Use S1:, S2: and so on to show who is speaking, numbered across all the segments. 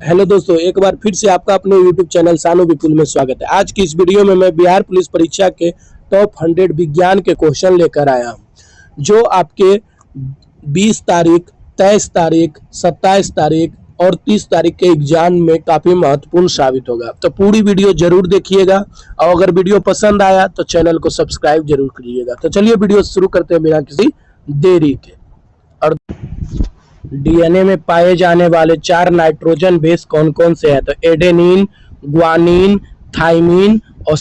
S1: Hello दोस्तों, एक बार फिर से आपका अपने यूट्यूब चैनल सानू विपुल में स्वागत है। आज की इस वीडियो में मैं बिहार पुलिस परीक्षा के टॉप 100 विज्ञान के क्वेश्चन लेकर आया हूं, जो आपके 20 तारीख, 23 तारीख, 27 तारीख और 30 तारीख के एग्जाम में काफ़ी महत्वपूर्ण साबित होगा। तो पूरी वीडियो जरूर देखिएगा और अगर वीडियो पसंद आया तो चैनल को सब्सक्राइब जरूर करिएगा। तो चलिए वीडियो शुरू करते हैं बिना किसी देरी के। और डीएनए में पाए जाने वाले 4 नाइट्रोजन बेस कौन कौन से हैं? तो एडेनिन, ग्वानिन, थाइमिन और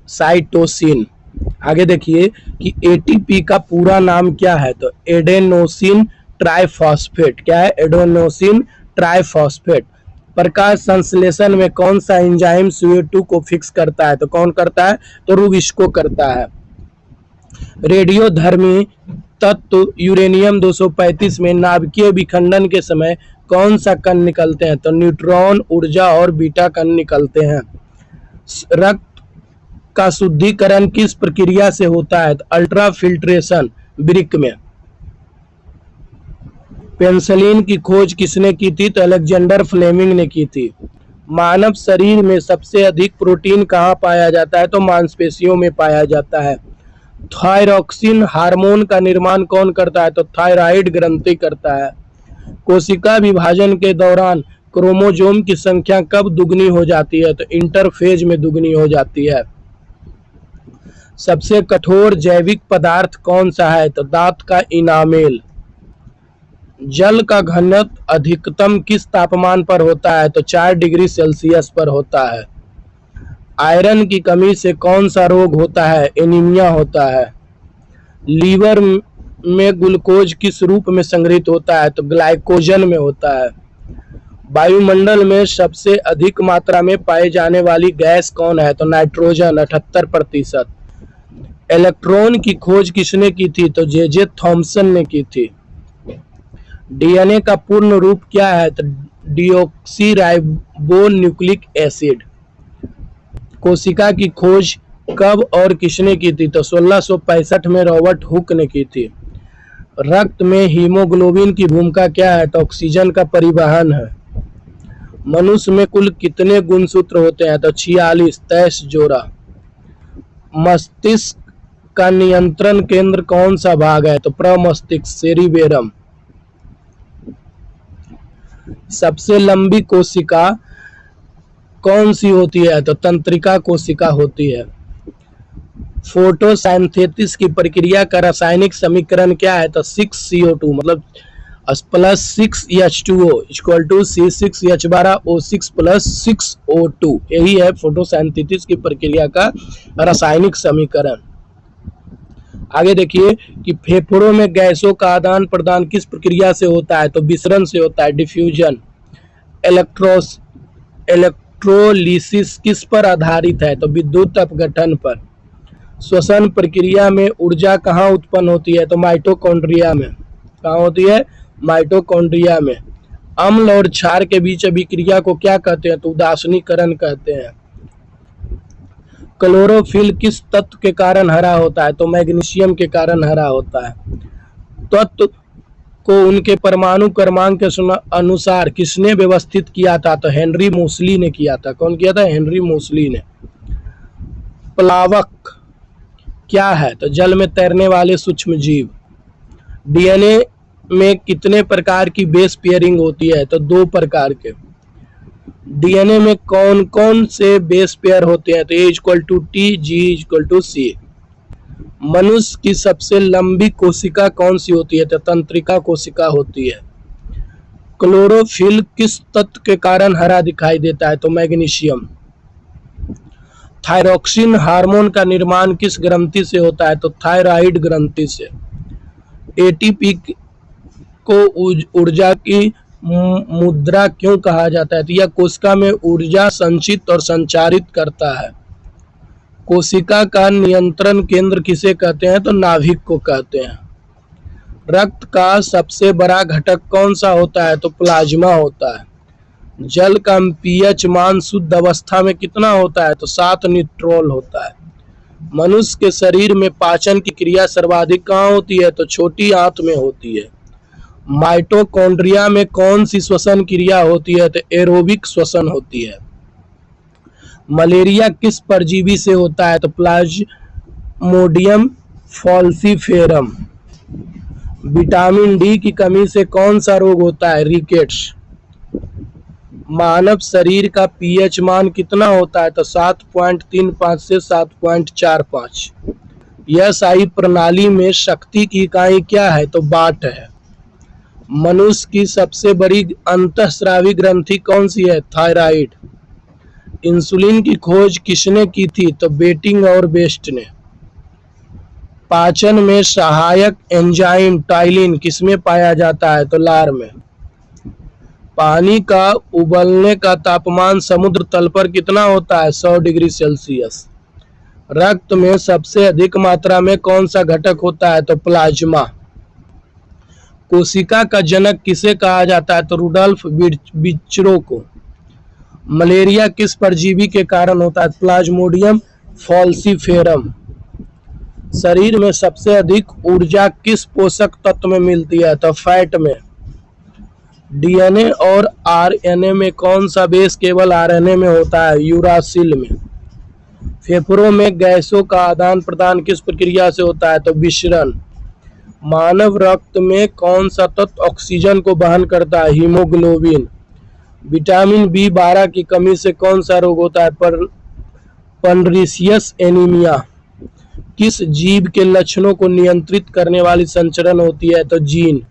S1: साइटोसिन। आगे देखिए कि एटीपी का पूरा नाम क्या है? तो एडेनोसिन ट्राइफॉस्फेट। क्या है? Adenosine triphosphate. प्रकाश संश्लेषण में कौन सा एंजाइम CO2 को फिक्स करता है? तो कौन करता है? तो रुबिस्को करता है। रेडियोधर्मी तत्व यूरेनियम 235 में नाभिकीय विखंडन के समय कौन सा कण निकलते हैं? तो न्यूट्रॉन, ऊर्जा और बीटा कण निकलते हैं। रक्त का शुद्धिकरण किस प्रक्रिया से होता है? तो अल्ट्राफिल्ट्रेशन ब्रिक में। पेनिसिलिन की खोज किसने की थी? तो अलेक्जेंडर फ्लेमिंग ने की थी। मानव शरीर में सबसे अधिक प्रोटीन कहाँ पाया जाता है? तो मांसपेशियों में पाया जाता है। थायरॉक्सिन हार्मोन का निर्माण कौन करता है? तो थायराइड ग्रंथि करता है। कोशिका विभाजन के दौरान क्रोमोसोम की संख्या कब दुगनी हो जाती है? तो इंटरफेज में दुगनी हो जाती है। सबसे कठोर जैविक पदार्थ कौन सा है? तो दांत का इनामेल। जल का घनत्व अधिकतम किस तापमान पर होता है? तो 4 डिग्री सेल्सियस पर होता है। आयरन की कमी से कौन सा रोग होता है? एनीमिया होता है। लीवर में ग्लूकोज किस रूप में संग्रहित होता है? तो ग्लाइकोजन में होता है। वायुमंडल में सबसे अधिक मात्रा में पाई जाने वाली गैस कौन है? तो नाइट्रोजन 78%। इलेक्ट्रॉन की खोज किसने की थी? तो जे थॉमसन ने की थी। डीएनए का पूर्ण रूप क्या है? तो डीऑक्सीराइबो न्यूक्लिक एसिड। कोशिका की खोज कब और किसने की थी? तो 1665 में रॉबर्ट हुक ने की थी। रक्त में हीमोग्लोबिन की भूमिका क्या है? तो ऑक्सीजन का परिवहन है। मनुष्य में कुल कितने गुणसूत्र होते हैं? तो 46, 23 जोड़ा। मस्तिष्क का नियंत्रण केंद्र कौन सा भाग है? तो प्रमस्तिष्क, सेरिबेरम। सबसे लंबी कोशिका कौन सी होती है? तो तंत्रिका कोशिका होती है। फोटोसिंथेसिस की प्रक्रिया का रासायनिक समीकरण क्या है? तो 6CO2 मतलब +6H2O = C6H12O6 + 6O2। यही है फोटोसिंथेसिस की प्रक्रिया का रासायनिक समीकरण। आगे देखिए कि फेफड़ों में गैसों का आदान प्रदान किस प्रक्रिया से होता है? तो विसरण से होता है, डिफ्यूजन। इलेक्ट्रोलिसिस किस पर आधारित है? तो विद्युत अपघटन पर। श्वसन प्रक्रिया में ऊर्जा कहाँ उत्पन्न होती है? तो माइटोकॉन्ड्रिया में। कहाँ होती है? माइटोकॉन्ड्रिया में। अम्ल और क्षार के बीच अभिक्रिया को क्या कहते हैं? तो उदासीनीकरण कहते हैं। क्लोरोफिल किस तत्व के कारण हरा होता है? तो मैग्नीशियम के कारण हरा होता है। तत्व को उनके परमाणु क्रमांक के अनुसार किसने व्यवस्थित किया था? तो हेनरी मोसली ने किया था। कौन किया था? हेनरी मोसली ने। प्लावक क्या है? तो जल में तैरने वाले सूक्ष्म जीव। डीएनए में कितने प्रकार की बेस पेयरिंग होती है? तो 2 प्रकार के। डीएनए में कौन कौन से बेस पेयर होते हैं? तो A = T, G = C। मनुष्य की सबसे लंबी कोशिका कौन सी होती है? तो तंत्रिका कोशिका होती है। क्लोरोफिल किस तत्व के कारण हरा दिखाई देता है? तो मैग्नीशियम। थायरॉक्सिन हार्मोन का निर्माण किस ग्रंथि से होता है? तो थायराइड ग्रंथि से। एटीपी को ऊर्जा की मुद्रा क्यों कहा जाता है? तो यह कोशिका में ऊर्जा संचित और संचारित करता है। कोशिका का नियंत्रण केंद्र किसे कहते हैं? तो नाभिक को कहते हैं। रक्त का सबसे बड़ा घटक कौन सा होता है? तो प्लाज्मा होता है। जल का pH मान शुद्ध अवस्था में कितना होता है? तो 7 न्यूट्रॉल होता है। मनुष्य के शरीर में पाचन की क्रिया सर्वाधिक कहाँ होती है? तो छोटी आंत में होती है। माइटोकॉन्ड्रिया में कौन सी श्वसन क्रिया होती है? तो एरोबिक श्वसन होती है। मलेरिया किस परजीवी से होता है? तो प्लाज्मोडियम फॉल्सीफेरम। विटामिन डी की कमी से कौन सा रोग होता है? रिकेट्स। मानव शरीर का पीएच मान कितना होता है? तो 7.35 से 7.45। यह शाही प्रणाली में शक्ति की इकाई क्या है? तो वाट है। मनुष्य की सबसे बड़ी अंतःस्रावी ग्रंथि कौन सी है? थायराइड। इंसुलिन की खोज किसने की थी? तो बेटिंग और बेस्ट ने। पाचन में सहायक एंजाइम टाइलिन किसमें पाया जाता है? तो लार में। पानी का उबलने का तापमान समुद्र तल पर कितना होता है? 100 डिग्री सेल्सियस। रक्त में सबसे अधिक मात्रा में कौन सा घटक होता है? तो प्लाज्मा। कोशिका का जनक किसे कहा जाता है? तो रुडोल्फ विर्चो को। मलेरिया किस परजीवी के कारण होता है? Plasmodium falciparum. शरीर में सबसे अधिक ऊर्जा किस पोषक तत्व में मिलती है? तो फैट में। डीएनए और आरएनए में कौन सा बेस केवल आरएनए में होता है? यूरासिल में। फेफड़ों में गैसों का आदान प्रदान किस प्रक्रिया से होता है? तो विसरण। मानव रक्त में कौन सा तत्व ऑक्सीजन को वहन करता है? हीमोग्लोबिन। विटामिन बी12 की कमी से कौन सा रोग होता है? Pernicious anaemia. किस जीव के लक्षणों को नियंत्रित करने वाली संचरण होती है? तो जीन।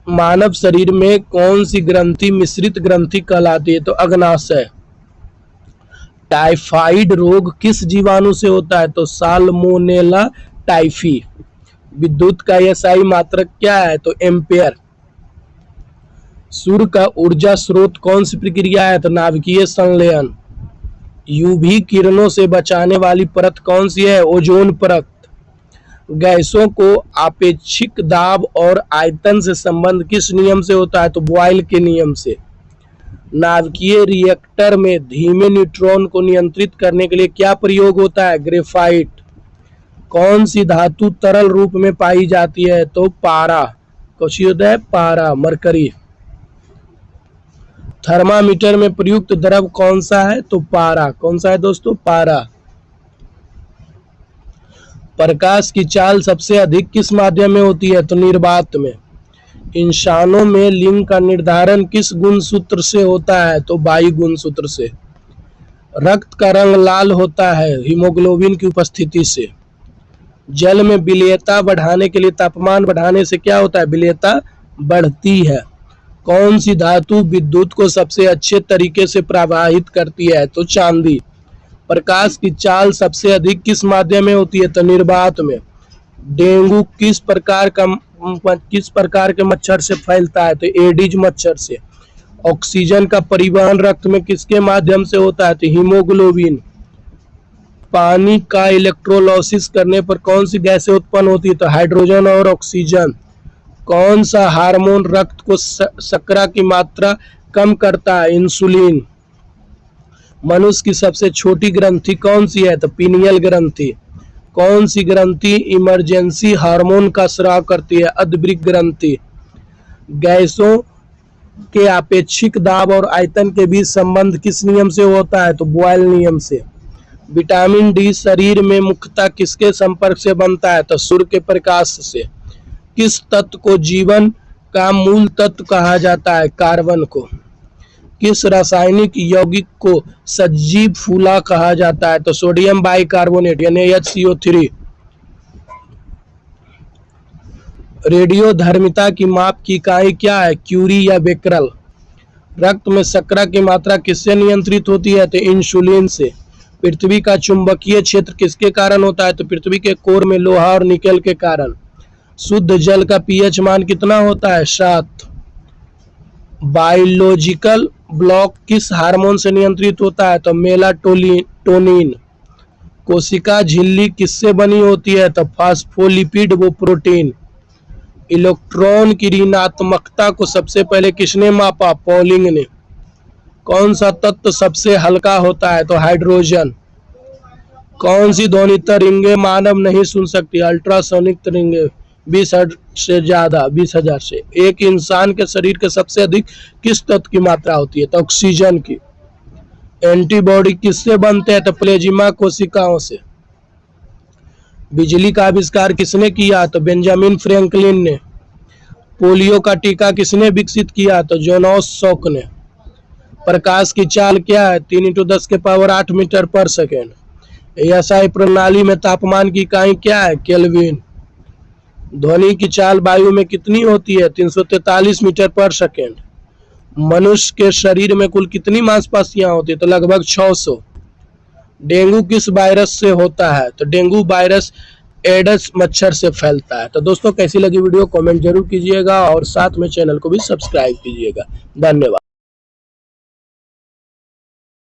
S1: मानव शरीर में कौन सी ग्रंथि मिश्रित ग्रंथि कहलाती है? तो अग्नाशय। टाइफाइड रोग किस जीवाणु से होता है? तो साल्मोनेला टाइफी। विद्युत का एसआई मात्रक क्या है? तो एम्पेयर। सूर्य का ऊर्जा स्रोत कौन सी प्रक्रिया है? तो नाभिकीय संलयन। यूवी किरणों से बचाने वाली परत कौन सी है? ओजोन परत। गैसों को आपेक्षिक दाब और आयतन से संबंध किस नियम से होता है? तो बॉयल के नियम से। नाभिकीय रिएक्टर में धीमे न्यूट्रॉन को नियंत्रित करने के लिए क्या प्रयोग होता है? ग्रेफाइट। कौन सी धातु तरल रूप में पाई जाती है? तो पारा। कौन होता है? पारा, मरकरी। थर्मामीटर में प्रयुक्त द्रव कौन सा है? तो पारा। कौन सा है दोस्तों? पारा। प्रकाश की चाल सबसे अधिक किस माध्यम में होती है? तो निर्वात में। इंसानों में लिंग का निर्धारण किस गुणसूत्र से होता है? तो वायु गुणसूत्र से। रक्त का रंग लाल होता है हीमोग्लोबिन की उपस्थिति से। जल में विलेयता बढ़ाने के लिए तापमान बढ़ाने से क्या होता है? विलेयता बढ़ती है। कौन सी धातु विद्युत को सबसे अच्छे तरीके से प्रवाहित करती है? तो चांदी। प्रकाश की चाल सबसे अधिक किस माध्यम में होती है? तो निर्वात में। डेंगू किस प्रकार के मच्छर से फैलता है? तो एडिज मच्छर से। ऑक्सीजन का परिवहन रक्त में किसके माध्यम से होता है? तो हीमोग्लोबिन। पानी का इलेक्ट्रोलाइसिस करने पर कौन सी गैसें उत्पन्न होती है? तो हाइड्रोजन और ऑक्सीजन। कौन सा हार्मोन रक्त को शर्करा की मात्रा कम करता है? इंसुलिन। मनुष्य की सबसे छोटी ग्रंथि कौन सी है? तो पीनियल ग्रंथि। कौन सी ग्रंथि इमरजेंसी हार्मोन का स्राव करती है? अधवृक्क ग्रंथि। गैसों के आपेक्षिक दाब और आयतन के बीच संबंध किस नियम से होता है? तो बॉयल नियम से। विटामिन डी शरीर में मुख्यतः किसके संपर्क से बनता है? तो सूर्य के प्रकाश से। किस तत्व को जीवन का मूल तत्व कहा जाता है? कार्बन को। किस रासायनिक यौगिक को सजीव फूला कहा जाता है? तो सोडियम बाइकार्बोनेट यानी HCO3। रेडियोधर्मिता की माप की इकाई क्या है? क्यूरी या बेकरल। रक्त में शर्करा की मात्रा किससे नियंत्रित होती है? तो इंसुलिन से। पृथ्वी का चुंबकीय क्षेत्र किसके कारण होता है? तो पृथ्वी के कोर में लोहा और निकेल के कारण। शुद्ध जल का पीएच मान कितना होता है? 7। बायोलॉजिकल ब्लॉक किस हार्मोन से नियंत्रित होता है? तो मेलाटोनिन। कोशिका झिल्ली किससे बनी होती है? तो फास्फोलिपिड व प्रोटीन। इलेक्ट्रॉन की ऋणात्मकता को सबसे पहले किसने मापा? पॉलिंग ने। कौन सा तत्व सबसे हल्का होता है? तो हाइड्रोजन। कौन सी ध्वनि तरंगें मानव नहीं सुन सकती? अल्ट्रासोनिक तरंगें। 20 से ज्यादा, 20,000 से। एक इंसान के शरीर के सबसे अधिक किस तत्व की मात्रा होती है? तो ऑक्सीजन की। एंटीबॉडी किससे बनते हैं? तो प्लेज्मा कोशिकाओं से। बिजली का आविष्कार किसने किया? तो बेंजामिन फ्रैंकलिन ने। पोलियो का टीका किसने विकसित किया? तो जोनास सॉक ने। प्रकाश की चाल क्या है? 3 × 10⁸ मीटर पर सेकेंड। एएसआई प्रणाली में तापमान की इकाई क्या है? केल्विन। ध्वनि की चाल वायु में कितनी होती है? 343 मीटर पर सेकेंड। मनुष्य के शरीर में कुल कितनी मांसपेशियां होती है? तो लगभग 600। डेंगू किस वायरस से होता है? तो डेंगू वायरस एडस मच्छर से फैलता है। तो दोस्तों कैसी लगी वीडियो कमेंट जरूर कीजिएगा और साथ में चैनल को भी सब्सक्राइब कीजिएगा। धन्यवाद।